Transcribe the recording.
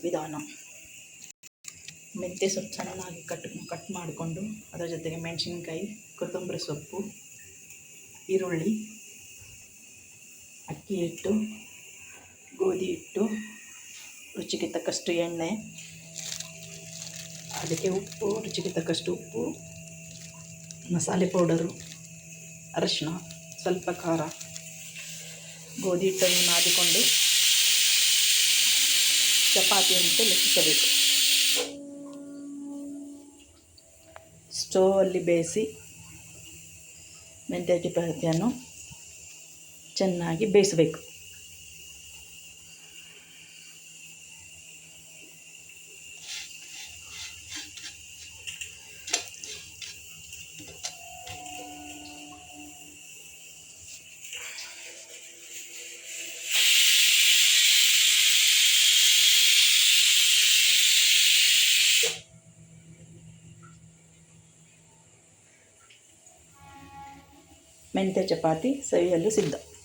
ವಿಧಾನ. ಮೆಂತ್ಯ ಸೊಪ್ಪು ಸಣ್ಣದಾಗಿ ಕಟ್ ಮಾಡಿಕೊಂಡು ಅದರ ಜೊತೆಗೆ ಮೆಣಸಿನ್ಕಾಯಿ, ಕೊತ್ತಂಬರಿ ಸೊಪ್ಪು, ಈರುಳ್ಳಿ, ಅಕ್ಕಿ ಹಿಟ್ಟು, ಗೋಧಿ ಹಿಟ್ಟು, ರುಚಿಗೆ ತಕ್ಕಷ್ಟು ಎಣ್ಣೆ, ಅದಕ್ಕೆ ಉಪ್ಪು, ರುಚಿಗೆ ತಕ್ಕಷ್ಟು ಉಪ್ಪು, ಮಸಾಲೆ ಪೌಡರು, ಅರಶಿನ, ಸ್ವಲ್ಪ ಖಾರ, ಗೋಧಿ ಹಿಟ್ಟನ್ನು ನಾದಿಕೊಂಡು ಚಪಾತಿಯಂತೆ ಲಟ್ಟಿಸಬೇಕು. ಸ್ಟೋವಲ್ಲಿ ಬೇಯಿಸಿ ಮೆಂತ್ಯ ಚಪಾತಿಯನ್ನು ಚೆನ್ನಾಗಿ ಬೇಯಿಸಬೇಕು. ಮೆಂತ್ಯ ಚಪಾತಿ ಸವಿಯಲು ಸಿದ್ಧ.